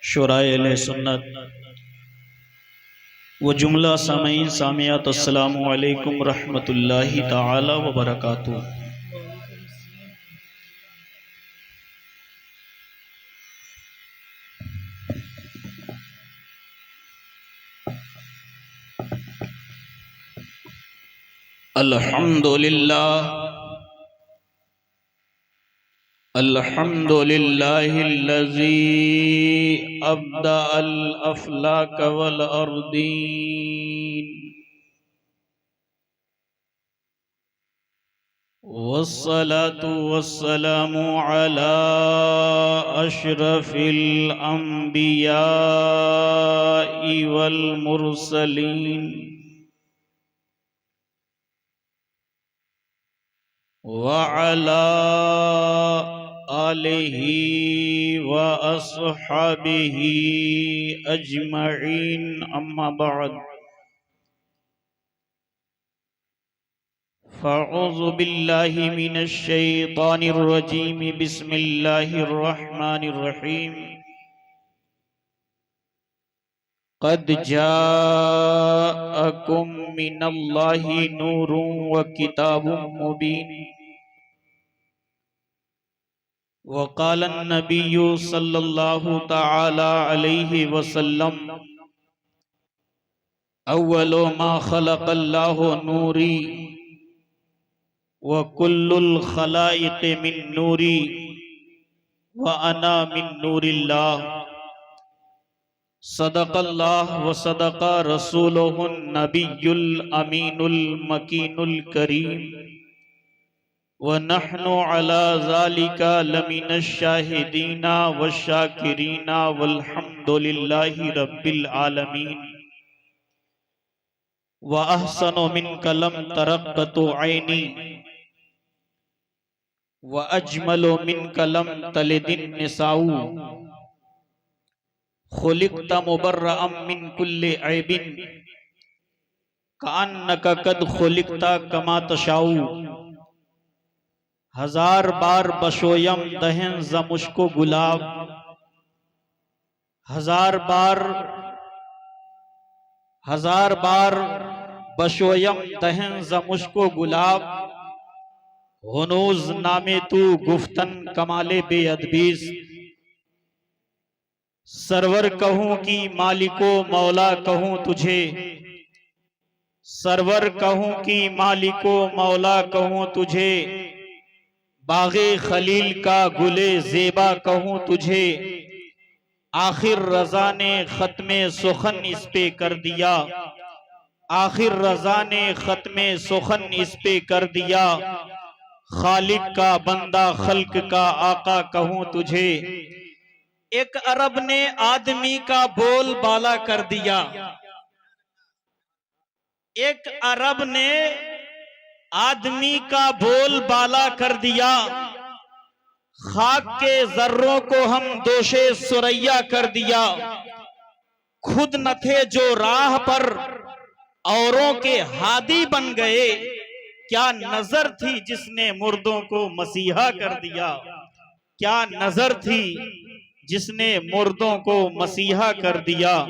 शुराए अहले सुन्नत व जुमला सामीन सामियात अस्सलामु अलैकुम रहमतुल्लाहि ताला व बरकातुहू। अल्हम्दुलिल्लाह अल्हम्दुलिल्लाहिल्लज़ी अब्दअल अफ़लाक वल अर्दीन वस्सलातु वस्सलामु अला अशरफिल अंबियाइ वल मुरसलीन व अला आलिहि व अस्हाबिहि अजमईन अम्मा बाद फ़अऊज़ु बिल्लाहि मिनश शैतानिर रजीम बिस्मिल्लाहिर रहमानिर रहीम क़द जाअकुम मिनल्लाहि नूरुन व किताबुम मुबीन वक़ाल अन्नबिय्यु सल्लल्लाहु तआला अलैहि वसल्लम अव्वलु मा खलक़ल्लाहु नूरी व कुल्लुल खलाइक़ मिन नूरी व अना मिन नूरिल्लाह सदक़ल्लाह व सदक़ रसूलुहुन नबियुल अमीनुल मकीनुल करीम व नहनु अला ज़ालिका लमिनश शाहिदीना वश्शाकिरीना वल्हम्दुलिल्लाहि रब्बिल आलमीन व अहसनु मिन कलम तरक़्क़तु ऐनी व अजमलु मिन कलम तलिदिन निसाउ खुलिक़्त मुबर्रअम मिन कुल्लि ऐबिन कअन्नका क़द खुलिक़्त कमा तशाउ। हजार बार बशोयम दहन ज़ मुश्को गुलाब, हजार बार बशोयम दहन ज़ मुश्को गुलाब हुनूज नामे तू गुफ्तन कमाले बेअदबीस। सरवर कहूँ कि मालिको मौला कहूँ तुझे, सरवर कहूँ कि मालिको मौला कहूँ तुझे, बाग़े खलील का गुले ज़ेबा कहूँ तुझे। आखिर रज़ा ने ख़त्मे सुखन इस पे कर दिया, आखिर रज़ा ने ख़त्मे सुखन इस पे कर दिया। खालिक का बंदा खल्क का आका कहूँ तुझे। एक अरब ने आदमी का बोल बाला कर दिया, एक अरब ने आदमी का बोल बाला कर दिया। खाक के जर्रों को हम दोषे सुरैया कर दिया। खुद न थे जो राह पर औरों के हादी बन गए, क्या नजर थी जिसने मुर्दों को मसीहा कर दिया, क्या नजर थी जिसने मुर्दों को मसीहा कर दिया।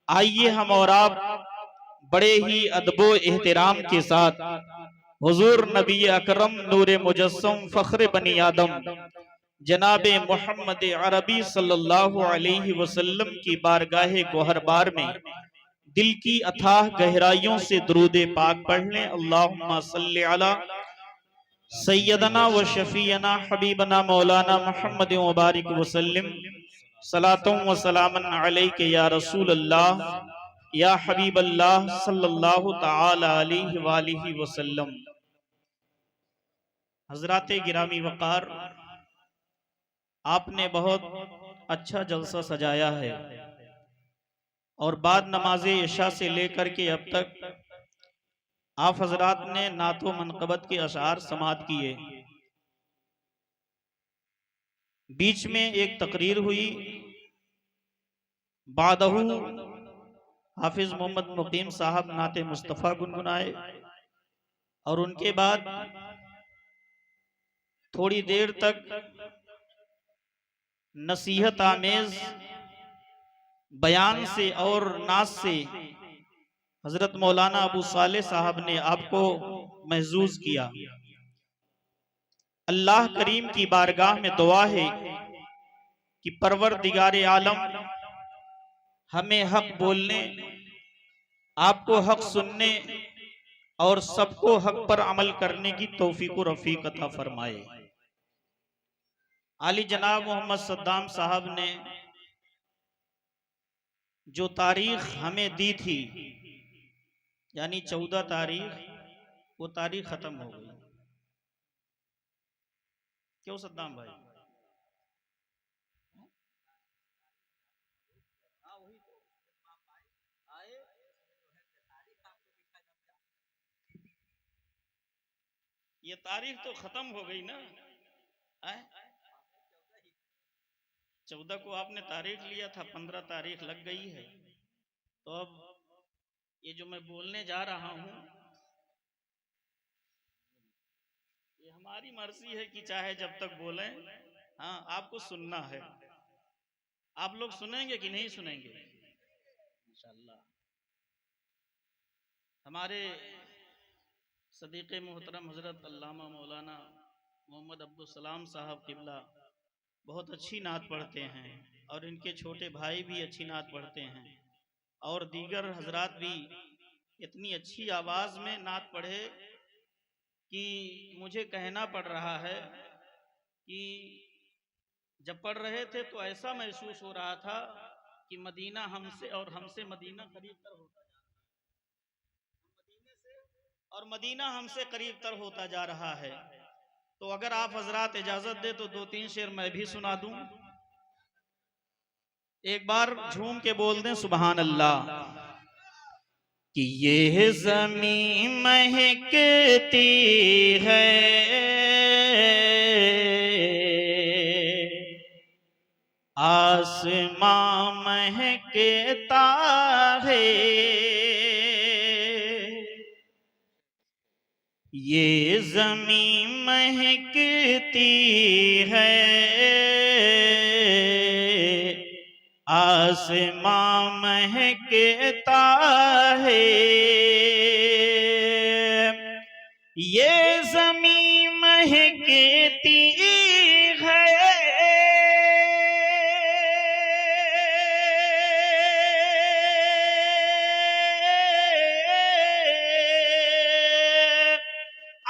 आइए हम और आप बड़े ही अदबो एहतराम के साथ हुजूर नबी अकरम नूरे मुजस्सम फख्र बनी आदम जनाबे मोहम्मद अरबी सल्लल्लाहु अलैहि वसल्लम की बारगाहे गोहरबार में दिल की अथाह गहराइयों से दुरूदे पाक पढ़ लें। अल्लाहुम्मा सल्लि अला सैयदना व शफीना हबीबना मौलाना मुहम्मद व बारिक वसल्लम सलातुम व सलामन अलैका या रसूल अल्लाह या हबीब अल्लाह सल्लल्लाहु तआला अलैहि वालिहि वसल्लम। हजराते गिरामी वक़ार, आपने बहुत अच्छा जलसा सजाया है और बाद नमाज़े इशा से लेकर के अब तक आप हजरात ने नातो मनक़बत के अशार समात किए। बीच में एक तकरीर हुई, बादहू हाफिज मोहम्मद मुकीम साहब नाते मुस्तफ़ा गुनगुनाए और उनके बाद थोड़ी देर तक नसीहत आमेज बयान से और नाज से हजरत मौलाना अबू साले साहब ने आपको महजूज किया। अल्लाह करीम की बारगाह में दुआ है कि परवरदिगार आलम हमें हक बोलने, आपको हक सुनने और सबको हक पर अमल करने की तौफीक व रफीक अता फरमाए। आली जनाब मोहम्मद सद्दाम साहब ने जो तारीख हमें दी थी, यानी 14 तारीख, वो तारीख खत्म हो गई। क्यों सद्दाम भाई? ये तारीख तो खत्म हो गई ना। 14 को आपने तारीख लिया था, 15 तारीख लग गई है। तो अब ये जो मैं बोलने जा रहा हूं, ये हमारी मर्जी है कि चाहे जब तक बोलें। हाँ, आपको सुनना है। आप लोग सुनेंगे कि नहीं सुनेंगे? इंशाअल्लाह। हमारे सदीक़े मोहतरम हजरत अल्लामा मौलाना मोहम्मद अब्दुल सलाम साहब किबला बहुत अच्छी नात पढ़ते हैं, और इनके छोटे भाई भी अच्छी नात पढ़ते हैं, और दीगर हजरात भी इतनी अच्छी आवाज में नात पढ़े कि मुझे कहना पड़ रहा है कि जब पढ़ रहे थे तो ऐसा महसूस हो रहा था कि मदीना हमसे और हमसे मदीना करीब तर होता जा रहा है, और मदीना हमसे करीब तर होता जा रहा है। तो अगर आप हजरात इजाजत दे तो 2-3 शेर मैं भी सुना दूं। एक बार झूम के बोल दें सुबहान अल्लाह। कि ये ज़मीं महकती है, आसमां महकता है, ये ज़मीं महकती है, आसमां महकता है, ये ज़मीं महकती है,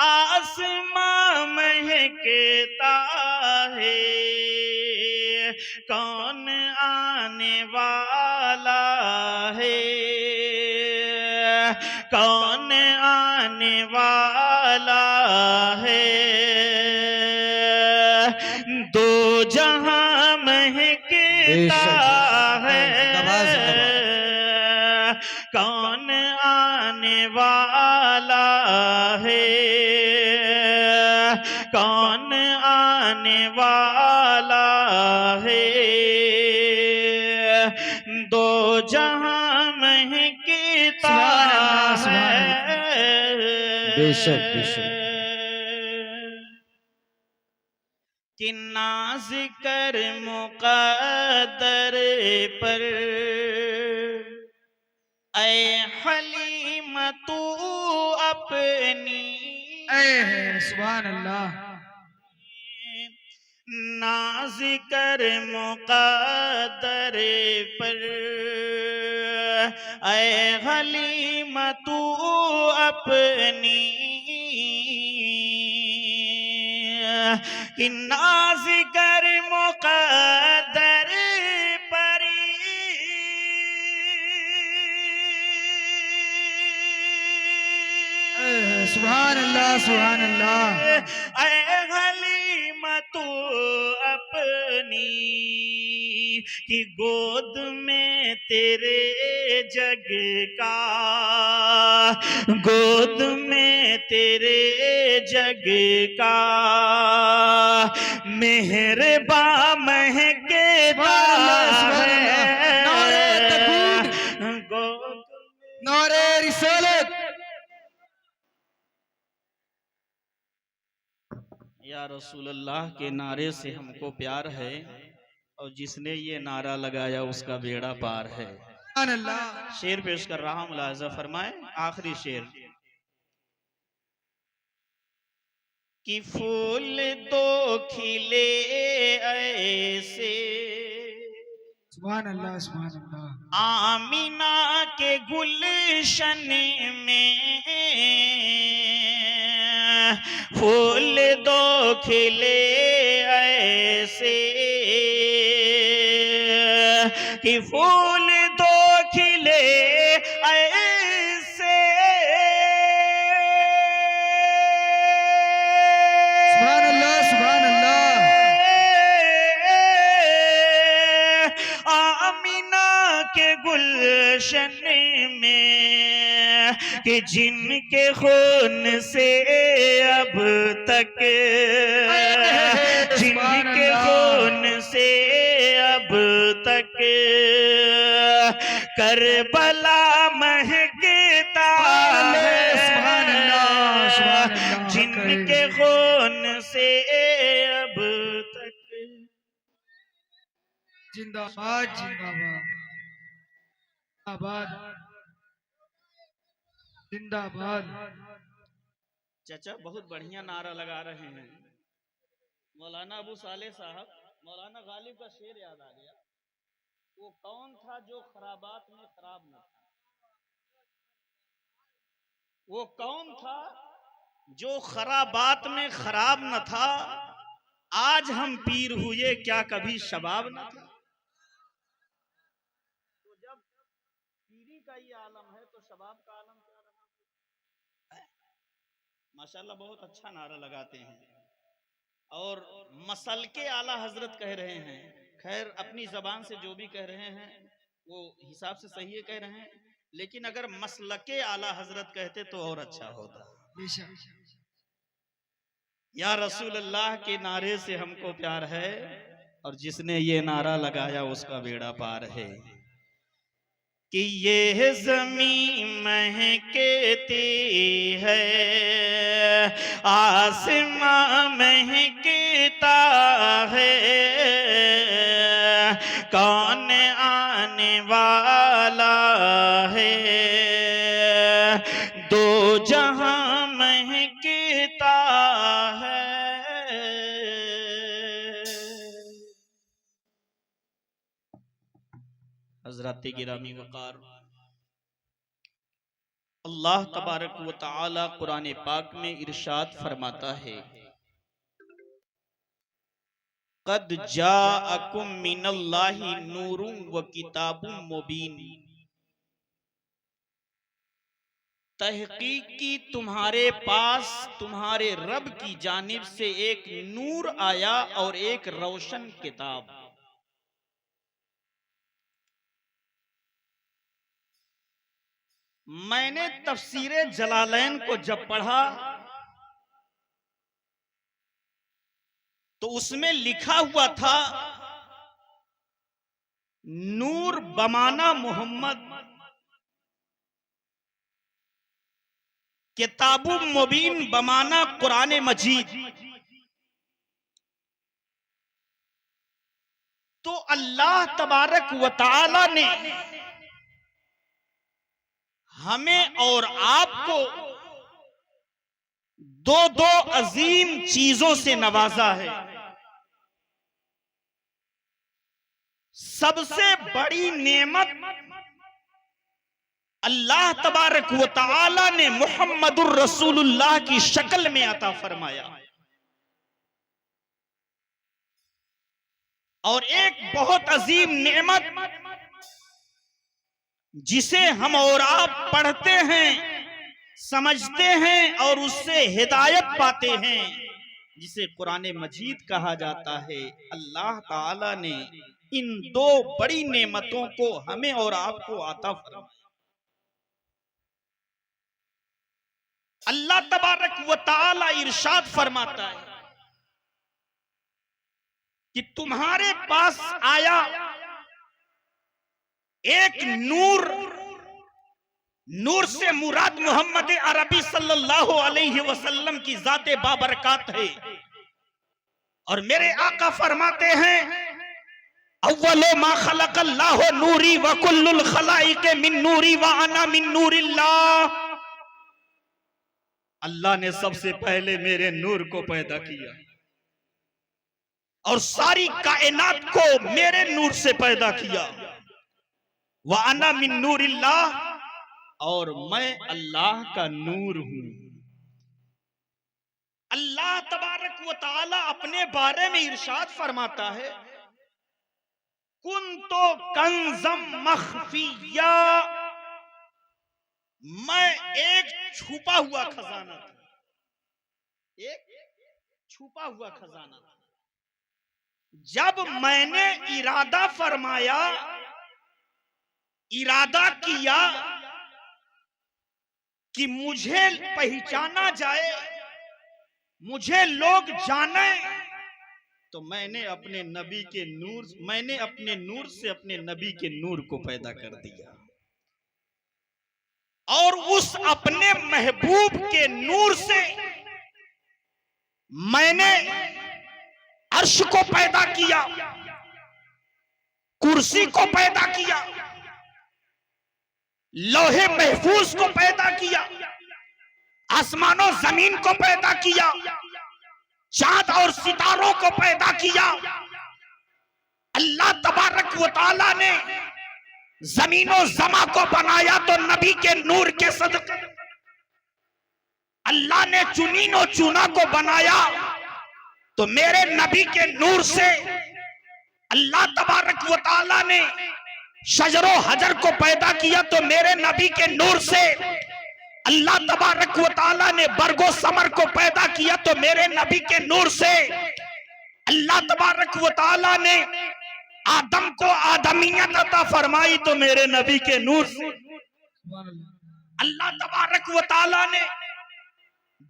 आसमां महकता है, कौन आने वाला है, कौन आने वाला है, दो जहां महकता है, कौन आने वाला है, कौन आने वाला है, दो जहां महकता है। बेशक बेशक। कि नाज़ कर मुक़द्दर पर ऐ हलीमा तू अपनी, सुभान अल्लाह। नाज़ कर मुक़द्दर पर ऐ हलीमा तू अपनी, कि नाज़ कर मुक़द्दर पर सुभान अल्लाह सुभान अल्लाह। ऐ हलीमा तू अपनी, कि गोद में तेरे जग का, गोद में तेरे जग का मेहरबा महकता है, नारे रिसालत। या रसूल अल्लाह के नारे से हमको प्यार है। और जिसने ये नारा लगाया उसका बेड़ा पार है। सुभान अल्लाह। शेर पेश कर रहा हूं, मुलाहिजा फरमाए। आखिरी शेर कि फूल दो खिले ऐसे सुभान अल्लाह, सुभान अल्लाह। आमीना के गुलशन में फूल दो खिले ऐसे कि फूल दो खिले ऐसे सुभान अल्लाह, सुभान अल्लाह। आमीना के गुलशन में कि जिनके खून से अब तक जिनके खून से अब तक करबला महकता है, सुभान अल्लाह, सुभान अल्लाह। जिनके खून से अब तक। जिंदाबाद, जिंदाबाद, जिंदाबाद, जिंदाबाद। चाचा बहुत बढ़िया नारा लगा रहे हैं। मौलाना अबू साले साहब, मौलाना गालिब का शेर याद आ गया। वो कौन था जो खराबात में खराब न था? वो कौन था जो खराबात में खराब न था? आज हम पीर हुए, क्या कभी शबाब न था? तो जब पीरी का ये आलम है तो शबाब का आलम क्या रहा? माशाल्लाह बहुत अच्छा नारा लगाते हैं और मसल के आला हजरत कह रहे हैं। खैर अपनी जबान से जो भी कह रहे हैं वो हिसाब से सही है कह रहे हैं, लेकिन अगर मसलके आला हजरत कहते तो और अच्छा होता। या रसूल अल्लाह के नारे से हमको प्यार है और जिसने ये नारा लगाया उसका बेड़ा पार है। कि ये ज़मीं महकती है, आसमां महकता है, कौन आने वाला है, दो जहां महकता है। हज़रात गिरामी वक़ार, अल्लाह तबारक व तआला कुरान पाक में इरशाद फरमाता है, क़द जाअकुम मिनल्लाहि नूरुन व किताबुम मुबीन। तहकीकी तुम्हारे पास तुम्हारे रब की जानिब से एक नूर आया और एक रोशन किताब। मैंने तफसीरे जलालैन को जब पढ़ा तो उसमें लिखा हुआ था नूर बमाना मोहम्मद, किताबुम मुबीन बमाना कुरान मजीद। तो अल्लाह तबारक व तआला ने हमें और आपको दो दो अजीम चीजों से नवाजा है। सबसे बड़ी नेमत अल्लाह तबारक व तआला ने मुहम्मदुर रसूलुल्लाह की शक्ल में अता फरमाया, और एक बहुत अजीम नेमत जिसे हम और आप पढ़ते हैं, समझते हैं और उससे हिदायत पाते हैं, जिसे कुरान मजीद कहा जाता है। अल्लाह ताला ने इन दो बड़ी नेमतों को हमें और आपको अता फरमाया। अल्लाह तबारक व तआला इरशाद फरमाता है कि तुम्हारे पास आया एक नूर। नूर से मुराद मोहम्मद अरबी सल्लल्लाहु अलैहि वसल्लम की जाते बाबरकात है। और मेरे आका फरमाते हैं अव्वलो मा खलक़ल्लाहु नूरी व कुल्लुल खलाइक मिन नूरी व अना मिन नूरिल्लाह। अल्लाह ने सबसे पहले मेरे नूर को पैदा किया और सारी कायनात को मेरे नूर से पैदा किया। व अना मिन नूरिल्लाह, और मैं अल्लाह का नूर हूं। अल्लाह तबारक व तआला अपने बारे में इरशाद फरमाता है, कुंतो कंज़म मख्फिया, मैं एक छुपा हुआ खजाना था, एक छुपा हुआ खजाना था। जब मैंने इरादा फरमाया, इरादा किया कि मुझे पहचाना जाए, मुझे लोग जाने, तो मैंने अपने नबी के नूर, मैंने अपने नूर से अपने नबी के नूर को पैदा कर दिया और उस अपने महबूब के नूर से मैंने अर्श को पैदा किया, कुर्सी को पैदा किया, लौहे महफूज को पैदा किया, आसमानों जमीन को पैदा किया, चांद और सितारों को पैदा किया। अल्लाह तबारक व तआला ने जमीनों जमा को बनाया तो नबी के नूर के सदक़े। अल्लाह ने चुनीनो चुना को बनाया तो मेरे नबी के नूर से। अल्लाह तबारक व तआला ने शजरो हजर को पैदा किया तो मेरे नबी के नूर से। अल्लाह तबारक व तआला ने बरगो समर को पैदा किया तो मेरे नबी के नूर से। अल्लाह तबारक व तआला ने आदम को आदमियत अता फरमाई तो मेरे नबी के नूर से। अल्लाह तबारक व तआला ने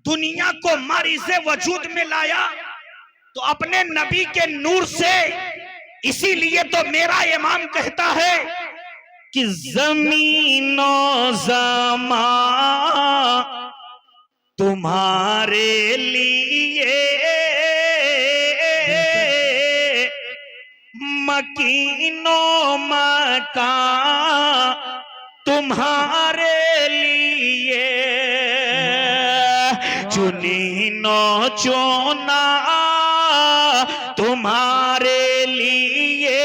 दुनिया को मारिज़े वजूद में लाया तो अपने नबी के नूर से। इसीलिए तो मेरा इमाम कहता है कि ज़मीनो ज़मा तुम्हारे लिए, मकीनो मकान तुम्हारे लिए, चुनीनो चुना तुम्हारे लिए,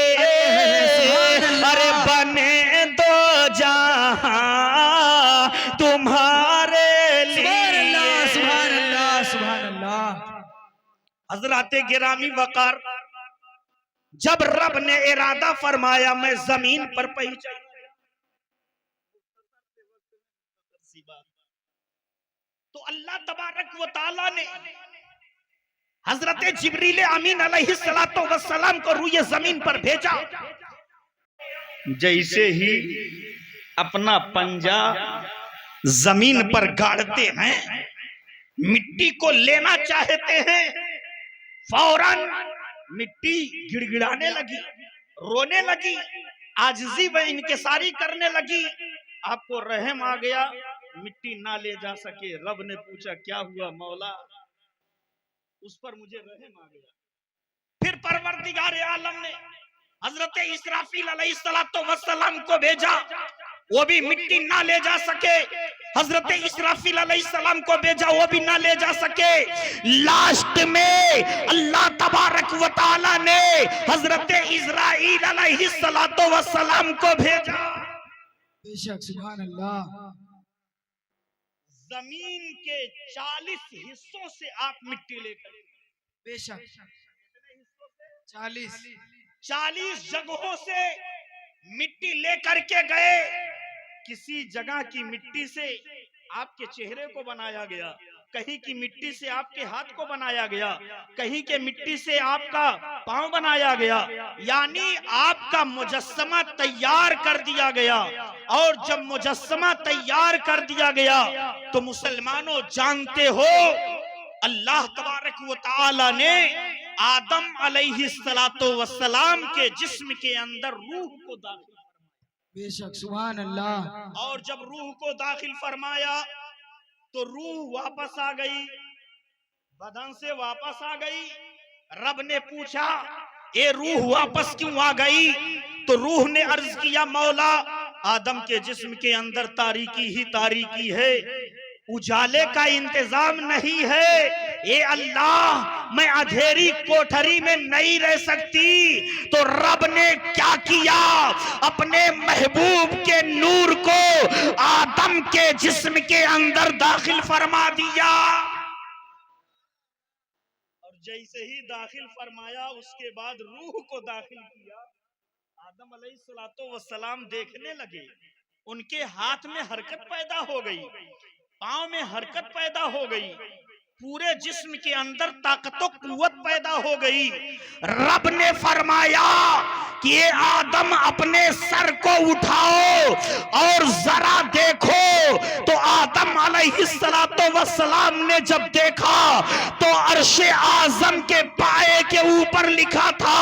अरे बने दो जहां तुम्हारे लिए। सुभान अल्लाह, सुभान अल्लाह। हजरत गिरामी वकार, जब रब ने इरादा फरमाया मैं जमीन पर पहुंचा, तो अल्लाह तबारक व तआला ने हजरत जिब्रील अमीन अलैहिस्सलातो वस्सलाम को रूए जमीन पर भेजा। जैसे ही अपना पंजा जमीन पर गाड़ते हैं, मिट्टी को लेना चाहते हैं, फौरन मिट्टी गिड़गिड़ाने लगी, रोने लगी, आजिज़ी व इनकिसारी करने लगी। आपको रहम आ गया, मिट्टी ना ले जा सके। रब ने पूछा क्या हुआ मौला? उस पर मुझे रहम आ गया। फिर परवरदिगार आलम ने हजरत इसराफील अलैहिस्सलातो वस्सलाम को भेजा, वो भी मिट्टी ना ले जा सके। हजरत इसराफील अलैहिस्सलाम को भेजा, वो भी ना ले जा सके। लास्ट में अल्लाह तबारक व तआला ने हजरत इस्राईल अलैहिस्सलातो वस्सलाम को भेजा। बेशक, सुभान अल्लाह। जमीन के 40 हिस्सों से आप मिट्टी लेकर, बेशक 40 जगहों से मिट्टी लेकर के गए। किसी जगह की मिट्टी से आपके चेहरे को बनाया गया, कहीं की मिट्टी से आपके हाथ को बनाया गया, कहीं के मिट्टी से आपका पांव बनाया गया, यानी आपका मुजस्समा तैयार कर दिया गया। और जब मुजस्समा तैयार कर दिया गया तो मुसलमानों जानते हो अल्लाह तबारक व तआला ने आदम अलैहिस्सलातो वस्सलाम के जिस्म के अंदर रूह को दाखिल, बेशक, सुभान अल्लाह। और जब रूह को दाखिल फरमाया तो रूह वापस आ गई, बदन से वापस आ गई। रब ने पूछा ये रूह वापस क्यों आ गई? तो रूह ने अर्ज किया, मौला आदम के जिस्म के अंदर तारीकी ही तारीकी है, उजाले का इंतजाम नहीं है। ये अल्लाह, मैं अंधेरी कोठरी में नहीं रह सकती। तो रब ने क्या किया, अपने महबूब के नूर को आदम के जिस्म के अंदर दाखिल फरमा दिया। और जैसे ही दाखिल फरमाया, उसके बाद रूह को दाखिल किया। आदम अलैहिस्सलातो वस्सलाम देखने लगे, उनके हाथ में हरकत पैदा हो गई, पांव में हरकत पैदा हो गई, पूरे जिस्म के अंदर ताकत कुव्वत पैदा हो गई। रब ने फरमाया कि ये आदम अपने सर को उठाओ और जरा देखो। तो आदम अलैहिस्सलातो वस्सलाम ने जब देखा तो अर्शे आजम के पाए के ऊपर लिखा था,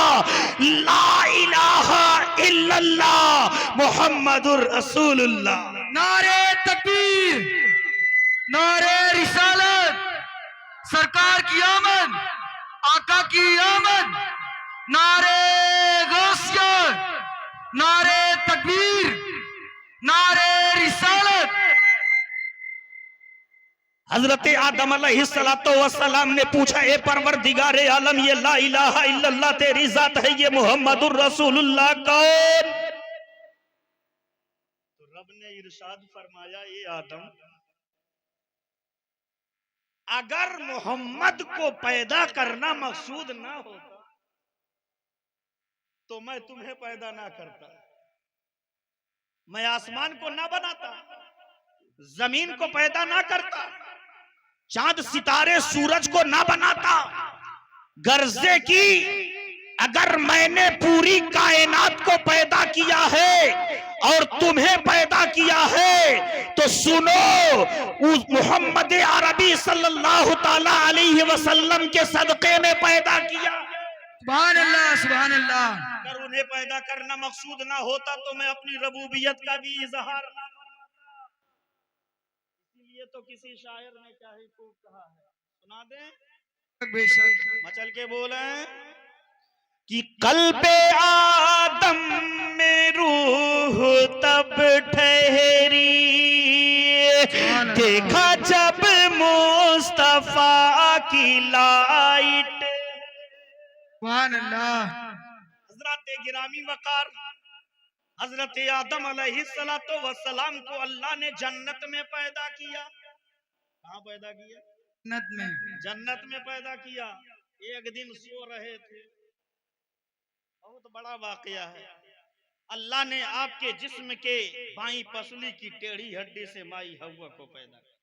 ला इलाहा इल्लल्लाह मुहम्मदुर रसूलुल्लाह। नारे तकबीर, नारे रिसालत, सरकार की आमद, आका की आमद, नारे गौसियत, नारे तकबीर, नारे रिसालत। हजरत आदम अलैहिस्सलातो वस्सलाम ने पूछा, ए परवरदिगारे आलम, ये ला इलाहा इल्लल्लाह तेरी जात है, ये मुहम्मदुर रसूलुल्लाह कौन? तो रब ने इरशाद फरमाया, ये आदम, अगर मोहम्मद को पैदा करना मकसूद ना होता तो मैं तुम्हें पैदा ना करता, मैं आसमान को ना बनाता, जमीन को पैदा ना करता, चांद सितारे सूरज को ना बनाता। गर्जे की अगर मैंने पूरी कायनात को पैदा किया है और तुम्हें पैदा किया है तो सुनो, उस मोहम्मद अरबी सल्लल्लाहु ताला अलैहि वसल्लम के सदके में पैदा किया। सुभान अल्लाह, सुभान अल्लाह। अगर उन्हें पैदा करना मकसूद ना होता तो मैं अपनी रबूबियत का भी इजहार ना करता। इसीलिए तो किसी शायर ने क्या ही खूब कहा है, सुना दें? बेशक। मचल के बोले कि कल्बे आदम में रूह तब ठहरी, देखा जब मुस्तफा की लाइट। सुभान अल्लाह। हजरत गिरामी वकार हजरत आदम अलैहिस्सलातो वस्सलाम को अल्लाह ने जन्नत में पैदा किया। कहाँ पैदा किया? जन्नत में। जन्नत में पैदा किया। एक दिन सो रहे थे, बहुत बड़ा वाकया है। अल्लाह ने आपके जिस्म के बाईं पसली की टेढ़ी हड्डी से माई हव्वा को पैदा किया।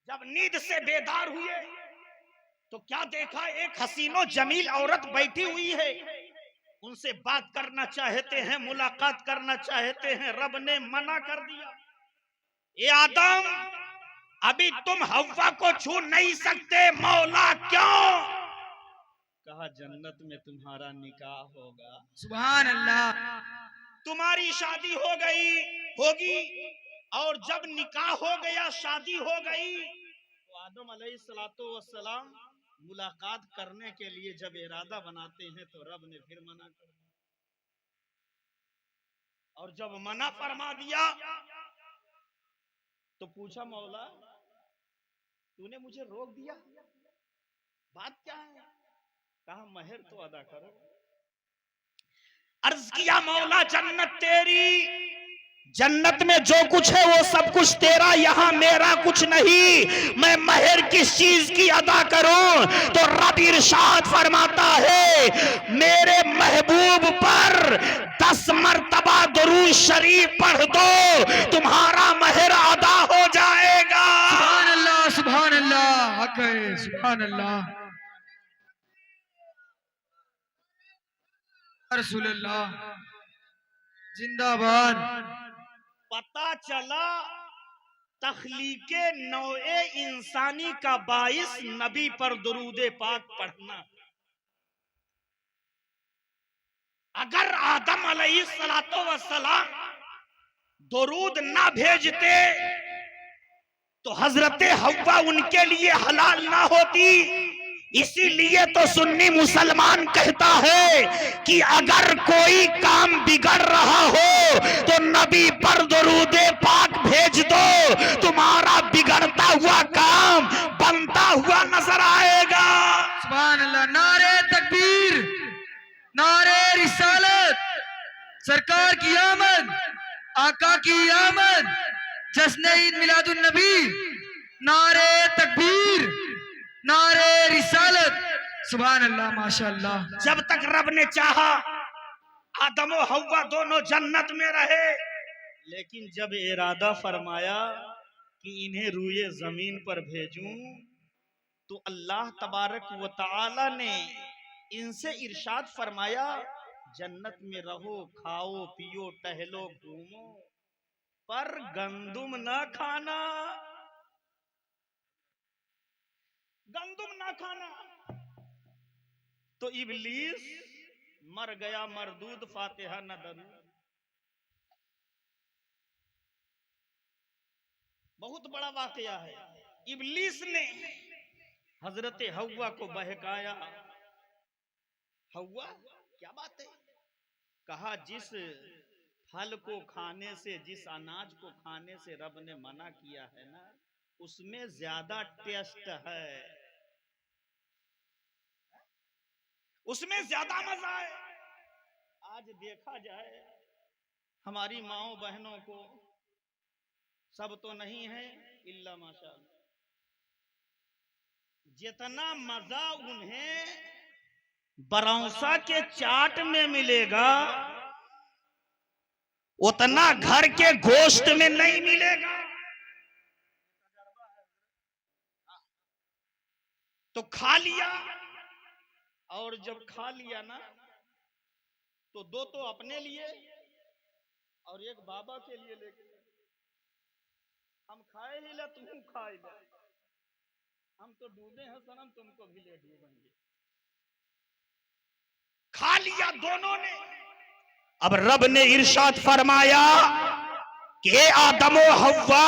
जब नींद से बेदार हुए तो क्या देखा, एक हसीनो जमील औरत बैठी हुई है, उनसे बात करना चाहते हैं, मुलाकात करना चाहते हैं। रब ने मना कर दिया, ये आदम अभी तुम हव्वा को छू नहीं सकते। मौला क्यों? कहा जन्नत में तुम्हारा निकाह होगा। सुभान अल्लाह। तुम्हारी शादी हो गई होगी, और जब निकाह हो गया, शादी हो गई, तो आदम अलैहिस्सलातो वस्सलाम मुलाकात करने के लिए जब इरादा बनाते हैं तो रब ने फिर मना कर दिया। और जब मना फरमा दिया तो पूछा, मौला तूने मुझे रोक दिया, बात क्या है? कहा महर तो अदा करो। अर्ज किया, मौला जन्नत तेरी, जन्नत में जो कुछ है वो सब कुछ तेरा, यहाँ मेरा कुछ नहीं, मैं महर किस चीज की अदा करूं? तो रब इरशाद फरमाता है, मेरे महबूब पर 10 मरतबा दुरूद शरीफ पढ़ दो, तुम्हारा महर अदा हो जाएगा। सुभान अल्लाह, सुभान अल्लाह, हक है, सुभान अल्लाह। रसूलुल्लाह जिंदाबाद। पता चला तख्लीके नौए इंसानी का बाइस नबी पर दुरूदे पाक पढ़ना। अगर आदम अलैहिस्सलातो वस्सलाम दुरूद ना भेजते तो हजरत हव्वा उनके लिए हलाल ना होती। इसीलिए तो सुन्नी मुसलमान कहता है कि अगर कोई काम बिगड़ रहा हो तो नबी पर दुरूदे पाक भेज दो, तुम्हारा बिगड़ता हुआ काम बनता हुआ नजर आएगा। सुभान अल्लाह। नारे तकबीर, नारे रिसालत, सरकार की आमद, आका की आमद, जश्न ईद मिलादुन नबी, नारे तकबीर, नारे रिसालत। सुभान अल्लाह, माशाअल्लाह। जब तक रब ने चाहा आदम और हव्वा दोनों जन्नत में रहे, लेकिन जब इरादा फरमाया कि इन्हें रूए जमीन पर भेजूं, तो अल्लाह तबारक व तआला ने इनसे इरशाद फरमाया, जन्नत में रहो, खाओ पियो टहलो घूमो, पर गंदुम ना खाना, गंदुम ना खाना। तो इब्लीस मर गया मरदूद, फातिहा न दरूद। बहुत बड़ा वाकया है। इब्लीस ने हजरत हव्वा को बहकाया। हव्वा, क्या बात है? कहा जिस फल को खाने से, जिस अनाज को खाने से रब ने मना किया है ना, उसमें ज्यादा टेस्ट है, उसमें ज्यादा मजा है। आज देखा जाए हमारी माओ बहनों को, सब तो नहीं है इल्ला माशाअल्लाह, जितना मजा उन्हें बरौसा के चाट में मिलेगा उतना घर के गोश्त में नहीं मिलेगा। तो खा लिया, और जब खा लिया ना, तो दो तो अपने लिए और एक बाबा के लिए लेके, हम खाए ही ले, तुम खाए ले, हम तो डूबे हैं सनम, तुमको भी ले डूबेंगे। खा लिया दोनों ने। अब रब ने इरशाद फरमाया कि आदम और हव्वा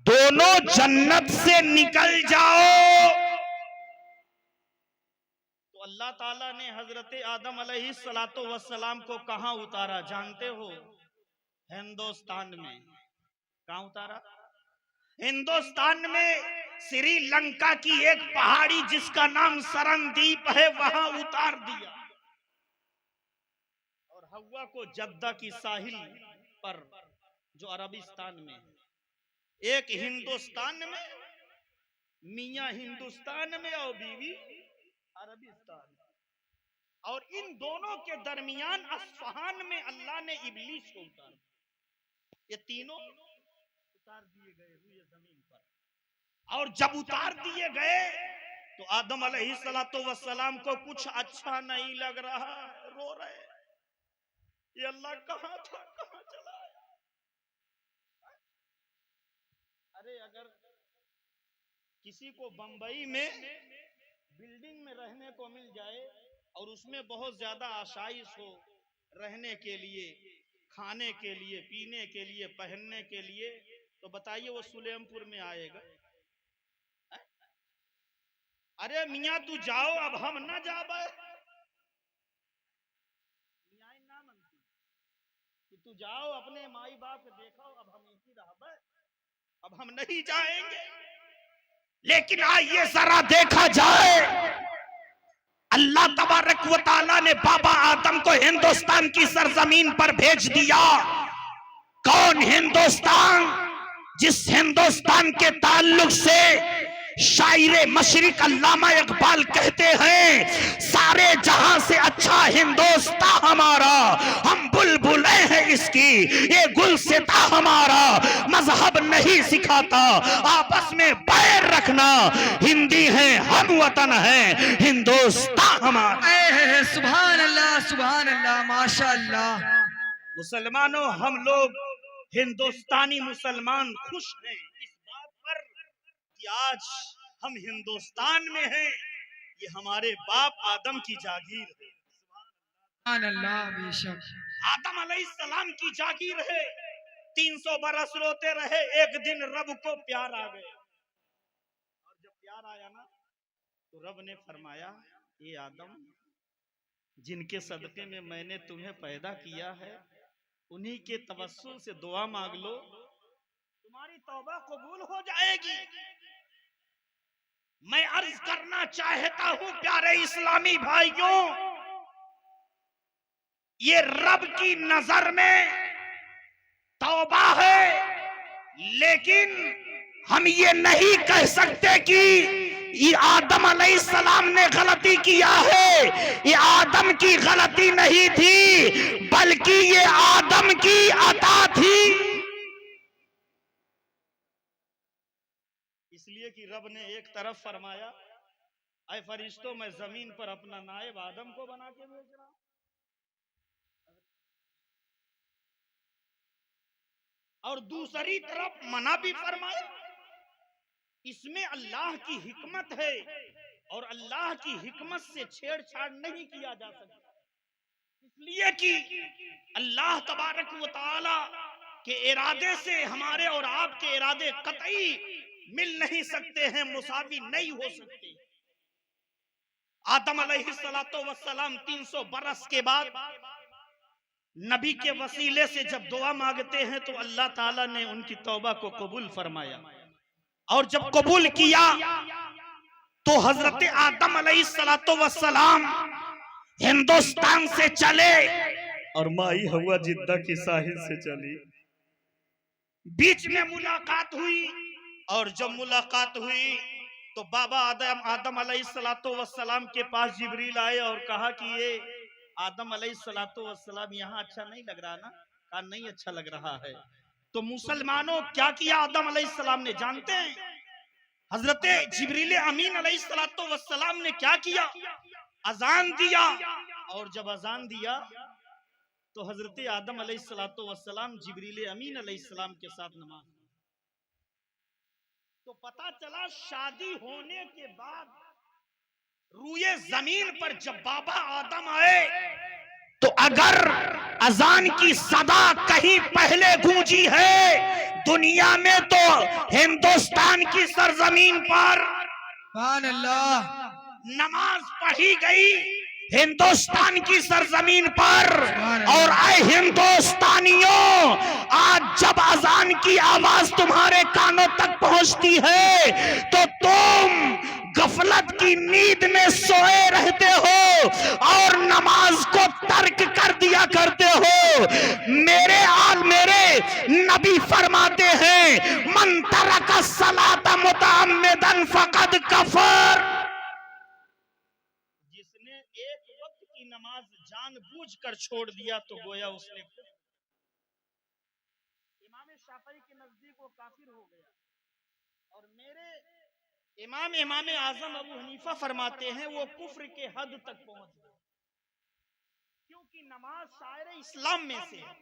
दोनों जन्नत से निकल जाओ। तो अल्लाह ताला ने हजरत आदम अलैहिस्सलातो वस्सलाम को कहां उतारा जानते हो? हिंदुस्तान में। कहां उतारा? हिंदुस्तान में श्रीलंका की एक पहाड़ी जिसका नाम सरनदीप है, वहां उतार दिया। और हव्वा को जद्दा की साहिल पर, जो अरबिस्तान में, एक हिंदुस्तान में, मियां हिंदुस्तान में और बीवी अरबिस्तान में, और इन दोनों के दरमियान अस्फहान में अल्लाह ने इब्लीस को उतारा। ये तीनों उतार दिए गए हुए जमीन पर। और जब उतार दिए गए तो आदम अलैहिस्सलातो वस्सलाम को कुछ अच्छा नहीं लग रहा, रो रहे, ये अल्लाह कहां था, कहां चला आया? अरे अगर किसी को बंबई में बिल्डिंग में रहने को मिल जाए और उसमें बहुत ज्यादा आशाइश हो रहने के लिए, खाने के लिए, पीने के लिए, पहनने के लिए, तो बताइए वो सुलेमपुर में आएगा? अरे मियाँ तू जाओ, अब हम ना जाबे। मियाँ ना मनती कि तू जाओ, अपने माई बाप देखो, अब हम यहीं रहबे, अब हम नहीं जाएंगे। लेकिन आइए जरा देखा जाए, अल्लाह तबारक व तआला ने बाबा आदम को हिंदुस्तान की सरजमीन पर भेज दिया। कौन हिंदुस्तान? जिस हिंदुस्तान के ताल्लुक से शायरे मशरिक अल्लामा इकबाल कहते हैं, सारे जहां से अच्छा हिंदुस्तान हमारा, हम बुलबुलें हैं इसकी, ये गुलसिता हमारा, मजहब नहीं सिखाता आपस में बैर रखना, हिंदी है हम वतन है, हिंदुस्तान हमारा। सुभान अल्लाह, सुभान अल्लाह, माशाअल्लाह। मुसलमानों, हम लोग हिंदुस्तानी मुसलमान खुश हैं इस बात पर कि आज हम हिंदुस्तान में हैं। ये हमारे बाप आदम की जागीर है। सुभान अल्लाह, बेशक आदम अलैहिस्सलाम की जागीर है। 300 बरस रोते रहे, एक दिन रब को प्यार आ गया, और जब प्यार आया ना, तो रब ने फरमाया, ये आदम, जिनके सदके में मैंने तुम्हें पैदा किया है, उन्हीं के तवस्सुल से दुआ मांग लो, तुम्हारी तौबा कबूल हो जाएगी। मैं अर्ज करना चाहता हूं प्यारे इस्लामी भाइयों, ये रब की नजर में तौबा है, लेकिन हम ये नहीं कह सकते कि ये आदम अलैहिस्सलाम ने गलती किया है। ये आदम की गलती नहीं थी, बल्कि ये आदम की अता थी। इसलिए कि रब ने एक तरफ फरमाया, ऐ फरिश्तों, मैं जमीन पर अपना नायब आदम को बना के भेज रहा हूं, और दूसरी तरफ मना भी फरमाया। इसमें अल्लाह की हिकमत है, और अल्लाह की हिकमत से छेड़छाड़ नहीं किया जा सकता, इसलिए कि अल्लाह तबारक व तआला के इरादे से हमारे और आपके इरादे कतई मिल नहीं सकते हैं, मुसावी नहीं हो सकते। आदम अलैहिस्सलातो वस्सलाम 300 बरस के बाद नबी के वसीले से जब दुआ मांगते हैं तो अल्लाह ताला ने उनकी तौबा को कबूल फरमाया, और जब कबूल किया तो हजरत आदम अलैहिस्सलातो वस्सलाम हिंदुस्तान से चले और माई हवा जिद्दा की साहिल से चली। बीच में मुलाकात हुई, और जब मुलाकात हुई तो बाबा आदम अलैहिस्सलातो वस्सलाम के पास जिब्रील आए और कहा कि ये आदम अलैहिस्सलातो वस्सलाम यहाँ अच्छा नहीं लग रहा ना? कहा नहीं अच्छा लग रहा है। तो मुसलमानों क्या किया आदम अलैहिस्सलाम ने जानते हैं? हजरत जिब्रील अमीन अलैहिस्सलातो वस्सलाम ने क्या किया? अजान दिया, और जब अजान दिया तो हजरत आदम अलैहिस्सलातो वस्सलाम जिब्रील अमीन अलैहिस्सलाम के साथ नमाज। तो पता चला शादी होने के बाद रूए जमीन पर जब बाबा आदम आए तो अगर अजान की सदा कहीं पहले गूंजी है दुनिया में तो हिंदुस्तान की सरजमीन पर सुभान अल्लाह, नमाज पढ़ी गई हिंदुस्तान की सरजमीन पर। और आए हिंदुस्तानियों, आज जब अजान की आवाज तुम्हारे कानों तक पहुंचती है तो तुम गफलत की नींद में सोए रहते हो और नमाज को तर्क कर दिया करते हो। मेरे नबी फरमाते हैं, मन तरका सलाता मुतअम्मिदन फकद कफर। जिसने एक वक्त की नमाज जानबूझकर छोड़ दिया तो गोया उसने इमाम शाफई के नजदीक वो काफिर हो गया। और मेरे इमाम आजम अबू हनीफा फरमाते हैं वो कुफ्र के हद तक पहुंच गया, क्योंकि नमाज शायर इस्लाम में से है।